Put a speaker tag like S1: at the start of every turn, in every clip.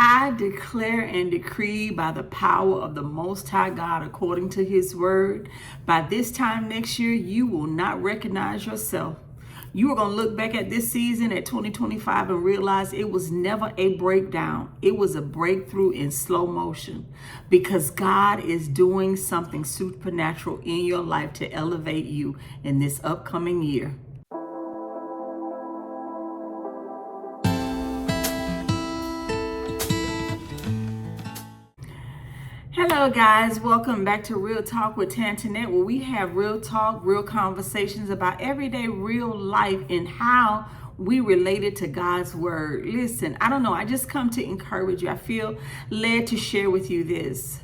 S1: I declare and decree by the power of the Most High God, according to His word, by this time next year, you will not recognize yourself. You are going to look back at this season at 2025 and realize it was never a breakdown. It was a breakthrough in slow motion, because God is doing something supernatural in your life to elevate you in this upcoming year. Hello guys, welcome back to Real Talk with Tantoinette, where we have real talk, real conversations about everyday real life and how we relate it to God's word. Listen, I don't know, I just come to encourage you. I feel led to share with you this.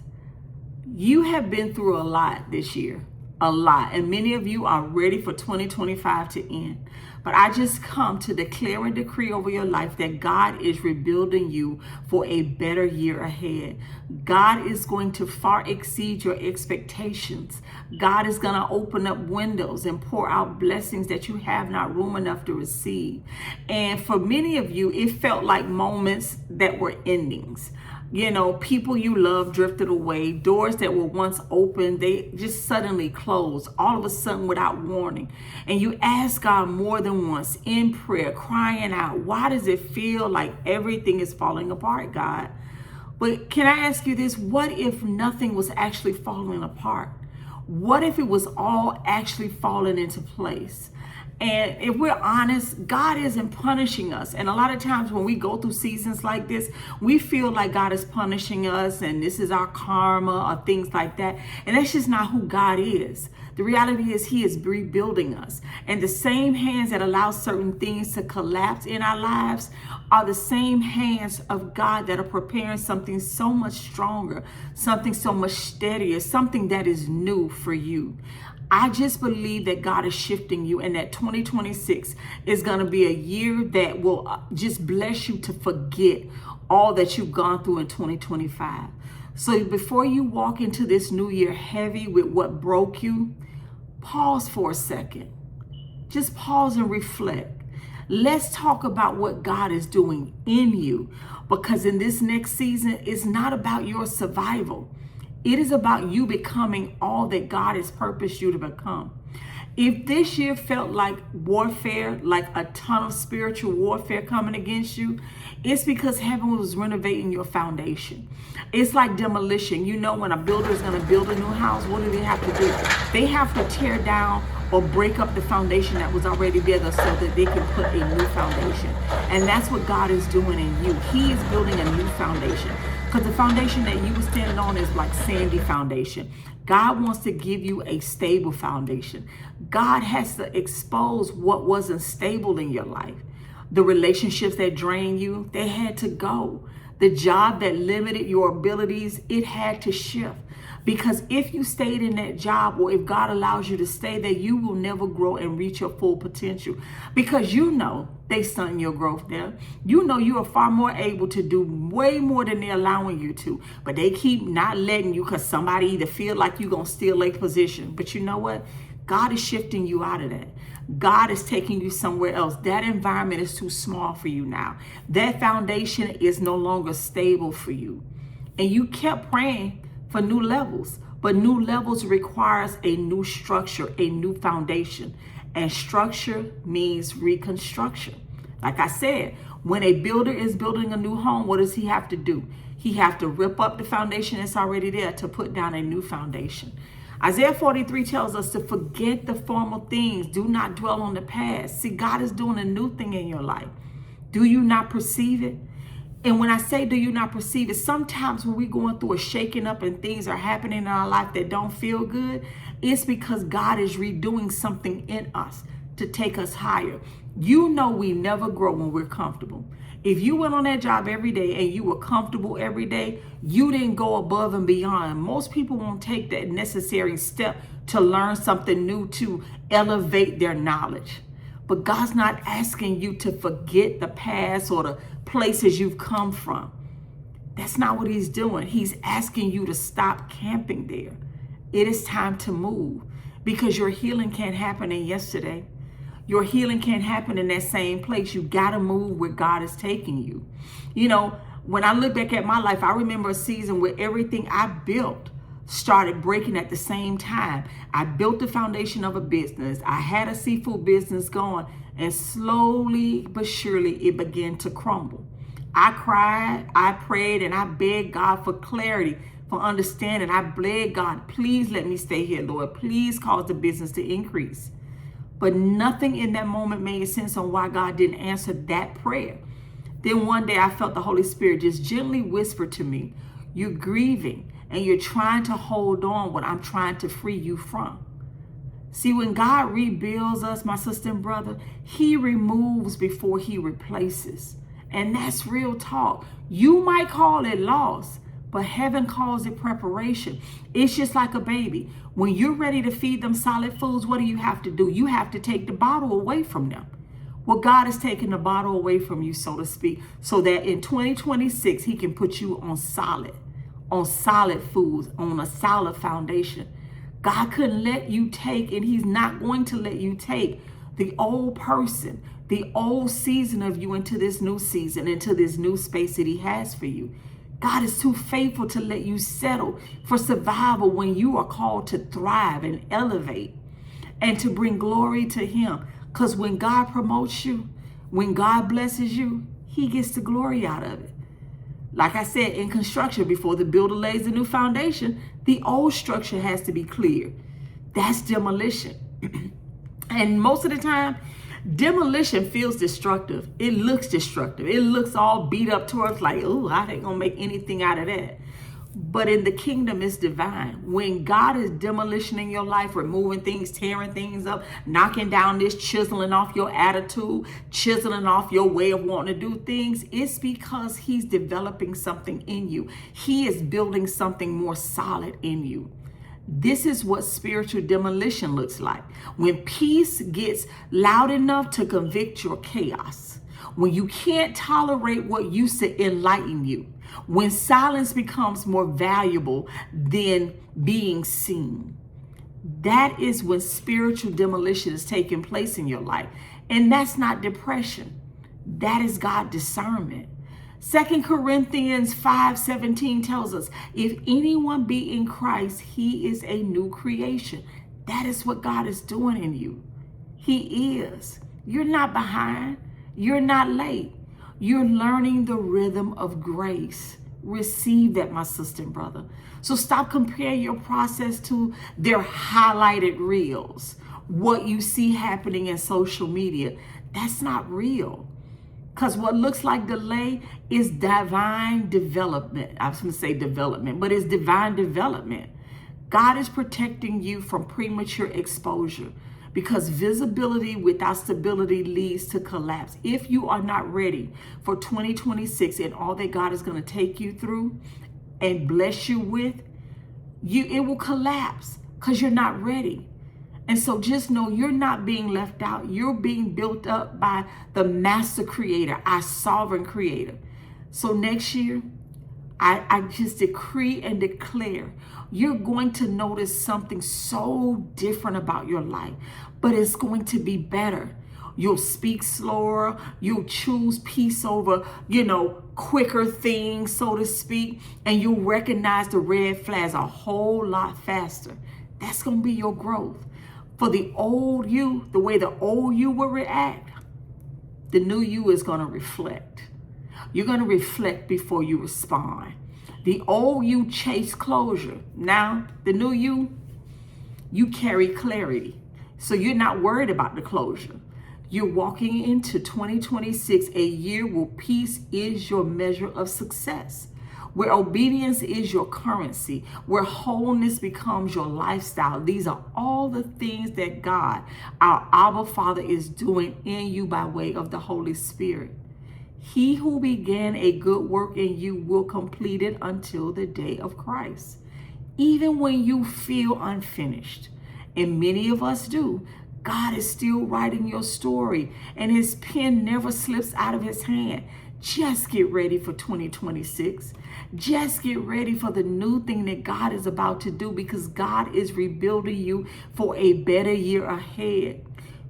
S1: You have been through a lot this year, a lot, and many of you are ready for 2025 to end. But I just come to declare and decree over your life that God is rebuilding you for a better year ahead. God is going to far exceed your expectations. God is going to open up windows and pour out blessings that you have not room enough to receive. And for many of you, it felt like moments that were endings. You know, people you love drifted away. Doors that were once open, they just suddenly closed, all of a sudden without warning. And you ask God more than once in prayer, crying out, why does it feel like everything is falling apart, God? But can I ask you this? What if nothing was actually falling apart? What if it was all actually falling into place? And if we're honest, God isn't punishing us. And a lot of times when we go through seasons like this, we feel like God is punishing us and this is our karma or things like that. And that's just not who God is. The reality is He is rebuilding us. And the same hands that allow certain things to collapse in our lives are the same hands of God that are preparing something so much stronger, something so much steadier, something that is new for you. I just believe that God is shifting you, and that 2026 is going to be a year that will just bless you to forget all that you've gone through in 2025. So before you walk into this new year heavy with what broke you, pause for a second. Just pause and reflect. Let's talk about what God is doing in you, because in this next season, it's not about your survival. It is about you becoming all that God has purposed you to become. If this year felt like warfare, like a ton of spiritual warfare coming against you, it's because heaven was renovating your foundation. It's like demolition. You know, when a builder is going to build a new house, what do they have to do? They have to tear down or break up the foundation that was already there so that they can put a new foundation. And that's what God is doing in you. He is building a new foundation. Because the foundation that you were standing on is like sandy foundation. God wants to give you a stable foundation. God has to expose what wasn't stable in your life. The relationships that drained you, they had to go. The job that limited your abilities, it had to shift. Because if you stayed in that job, or if God allows you to stay there, you will never grow and reach your full potential. Because you know they stunt your growth there. You know you are far more able to do way more than they're allowing you to. But they keep not letting you because somebody either feel like you're going to steal a position. But you know what? God is shifting you out of that. God is taking you somewhere else. That environment is too small for you now. That foundation is no longer stable for you. And you kept praying for new levels, but new levels requires a new structure, a new foundation. And structure means reconstruction. Like I said, when a builder is building a new home, what does he have to do? He have to rip up the foundation that's already there to put down a new foundation. Isaiah 43 tells us to forget the former things. Do not dwell on the past. See, God is doing a new thing in your life. Do you not perceive it? And when I say, do you not perceive it? Sometimes when we're going through a shaking up and things are happening in our life that don't feel good, it's because God is redoing something in us to take us higher. You know we never grow when we're comfortable. If you went on that job every day and you were comfortable every day, you didn't go above and beyond. Most people won't take that necessary step to learn something new, to elevate their knowledge. But God's not asking you to forget the past or the places you've come from. That's not what He's doing. He's asking you to stop camping there. It is time to move, because your healing can't happen in yesterday. Your healing can't happen in that same place. You got to move where God is taking you. You know, When I look back at my life, I remember a season where everything I built started breaking at the same time. I built the foundation of a business. I had a seafood business going, and slowly but surely it began to crumble. I cried, I prayed, and I begged God for clarity, for understanding. I begged God, please let me stay here, Lord. Please cause the business to increase. But nothing in that moment made sense on why God didn't answer that prayer. Then one day I felt the Holy Spirit just gently whisper to me, you're grieving and you're trying to hold on what I'm trying to free you from. See, when God rebuilds us, my sister and brother, he removes before he replaces. And that's real talk. You might call it loss, but heaven calls it preparation. It's just like a baby. When you're ready to feed them solid foods, what do? You have to take the bottle away from them. Well, God is taking the bottle away from you, so to speak, so that in 2026, he can put you on solid foods, on a solid foundation. God couldn't let you take, and he's not going to let you take the old person, the old season of you into this new season, into this new space that he has for you. God is too faithful to let you settle for survival when you are called to thrive and elevate and to bring glory to him. Because when God promotes you, when God blesses you, he gets the glory out of it. Like I said, in construction, before the builder lays a new foundation, the old structure has to be cleared. That's demolition. And most of the time, demolition feels destructive. It looks destructive. It looks all beat up towards like, oh, I ain't gonna make anything out of that. But in the kingdom, it's divine. When God is demolitioning your life, removing things, tearing things up, knocking down this, chiseling off your attitude, chiseling off your way of wanting to do things, it's because he's developing something in you. He is building something more solid in you. This is what spiritual demolition looks like. When peace gets loud enough to convict your chaos. When you can't tolerate what used to enlighten you. When silence becomes more valuable than being seen. That is when spiritual demolition is taking place in your life. And that's not depression. That is God's discernment. 2 Corinthians 5:17 tells us, if anyone be in Christ, he is a new creation. That is what God is doing in you. He is. You're not behind. You're not late. You're learning the rhythm of grace. Receive that, my sister and brother. So stop comparing your process to their highlighted reels. What you see happening in social media, that's not real. Because what looks like delay is divine development. I was going to say development, but it's divine development. God is protecting you from premature exposure. Because visibility without stability leads to collapse. If you are not ready for 2026 and all that God is going to take you through and bless you with, it will collapse because you're not ready. And so just know you're not being left out. You're being built up by the master creator, our sovereign creator. So next year, I just decree and declare you're going to notice something so different about your life, but it's going to be better. You'll speak slower. You'll choose peace over, quicker things, so to speak. And you'll recognize the red flags a whole lot faster. That's going to be your growth. For the old you, the way the old you will react, the new you is going to reflect. You're going to reflect before you respond. The old you chase closure. Now, the new you carry clarity. So you're not worried about the closure. You're walking into 2026, a year where peace is your measure of success, where obedience is your currency, where wholeness becomes your lifestyle. These are all the things that God, our Abba Father, is doing in you by way of the Holy Spirit. He who began a good work in you will complete it until the day of Christ. Even when you feel unfinished, and many of us do, God is still writing your story, and his pen never slips out of his hand. Just get ready for 2026. Just get ready for the new thing that God is about to do, because God is rebuilding you for a better year ahead.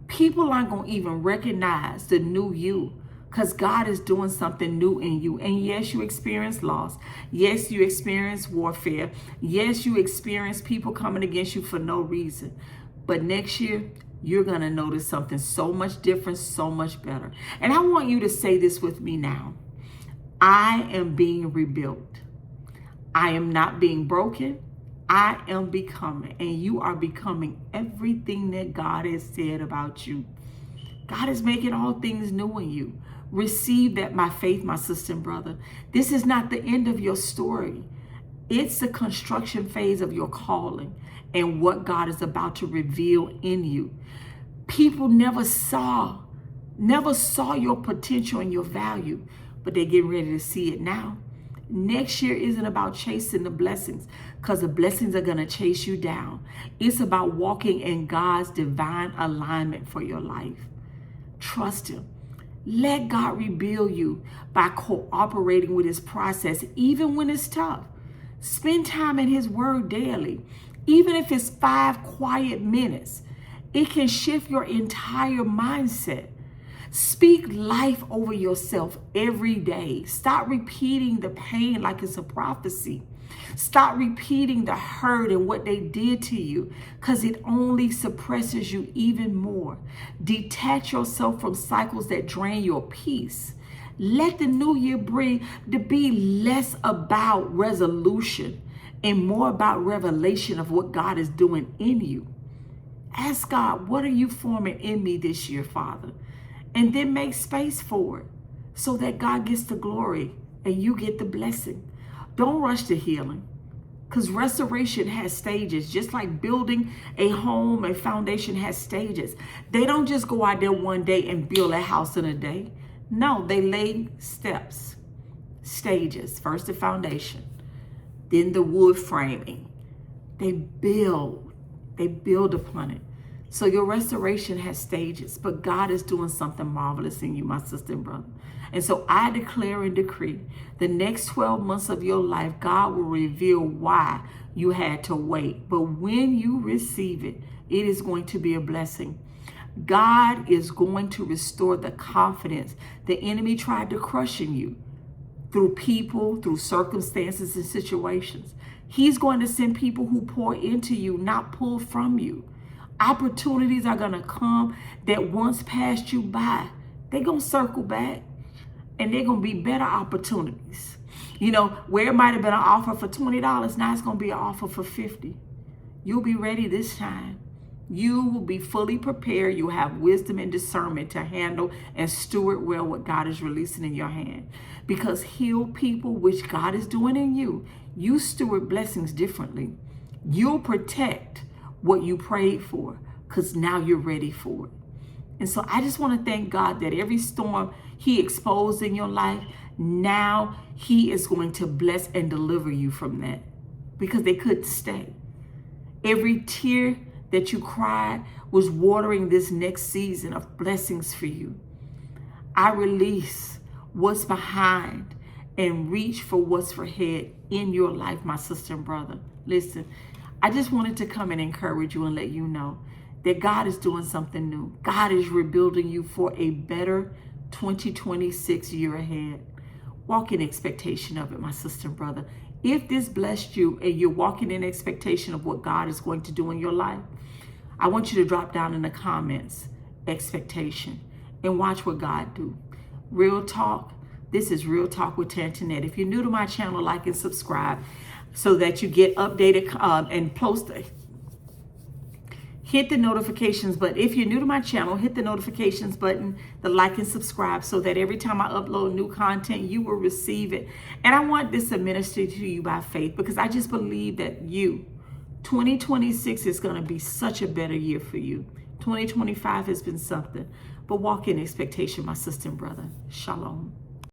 S1: People aren't going to even recognize the new you because God is doing something new in you. And yes, you experience loss. Yes, you experience warfare. Yes, you experience people coming against you for no reason. But next year, you're going to notice something so much different, so much better. And I want you to say this with me now. I am being rebuilt. I am not being broken. I am becoming. And you are becoming everything that God has said about you. God is making all things new in you. Receive that by faith, my sister and brother. This is not the end of your story. It's the construction phase of your calling and what God is about to reveal in you. People never saw your potential and your value, but they're getting ready to see it now. Next year isn't about chasing the blessings, because the blessings are going to chase you down. It's about walking in God's divine alignment for your life. Trust Him. Let God rebuild you by cooperating with His process, even when it's tough. Spend time in His Word daily. Even if it's 5 quiet minutes, it can shift your entire mindset. Speak life over yourself every day. Stop repeating the pain like it's a prophecy. Stop repeating the hurt and what they did to you, because it only suppresses you even more. Detach yourself from cycles that drain your peace. Let the new year be less about resolution and more about revelation of what God is doing in you. Ask God, what are you forming in me this year, Father? And then make space for it so that God gets the glory and you get the blessing. Don't rush to healing, because restoration has stages. Just like building a home, a foundation has stages. They don't just go out there one day and build a house in a day. No, they lay steps, stages. First the foundation, then the wood framing. They build upon it. So your restoration has stages, but God is doing something marvelous in you, my sister and brother. And so I declare and decree the next 12 months of your life, God will reveal why you had to wait. But when you receive it, it is going to be a blessing. God is going to restore the confidence the enemy tried to crush in you through people, through circumstances and situations. He's going to send people who pour into you, not pull from you. Opportunities are going to come that once passed you by. They're going to circle back, and they're going to be better opportunities. You know, where it might have been an offer for $20, now it's going to be an offer for $50. You'll be ready this time. You will be fully prepared. You'll have wisdom and discernment to handle and steward well what God is releasing in your hand. Because healed people, which God is doing in you, you steward blessings differently. You'll protect what you prayed for, because now you're ready for it. And so I just want to thank God that every storm He exposed in your life, now He is going to bless and deliver you from that, because they couldn't stay. Every tear that you cried was watering this next season of blessings for you. I release what's behind and reach for what's ahead in your life, my sister and brother. Listen, I just wanted to come and encourage you and let you know that God is doing something new. God is rebuilding you for a better 2026 year ahead. Walk in expectation of it, my sister and brother. If this blessed you and you're walking in expectation of what God is going to do in your life, I want you to drop down in the comments, expectation, and watch what God do. Real talk. This is Real Talk with Tantoinette. If you're new to my channel, like and subscribe so that you get updated and post. Hit the notifications button. If you're new to my channel, hit the notifications button, the like and subscribe, so that every time I upload new content, you will receive it. And I want this to minister to you by faith, because I just believe that 2026 is going to be such a better year for you. 2025 has been something, but walk in expectation, my sister and brother. Shalom.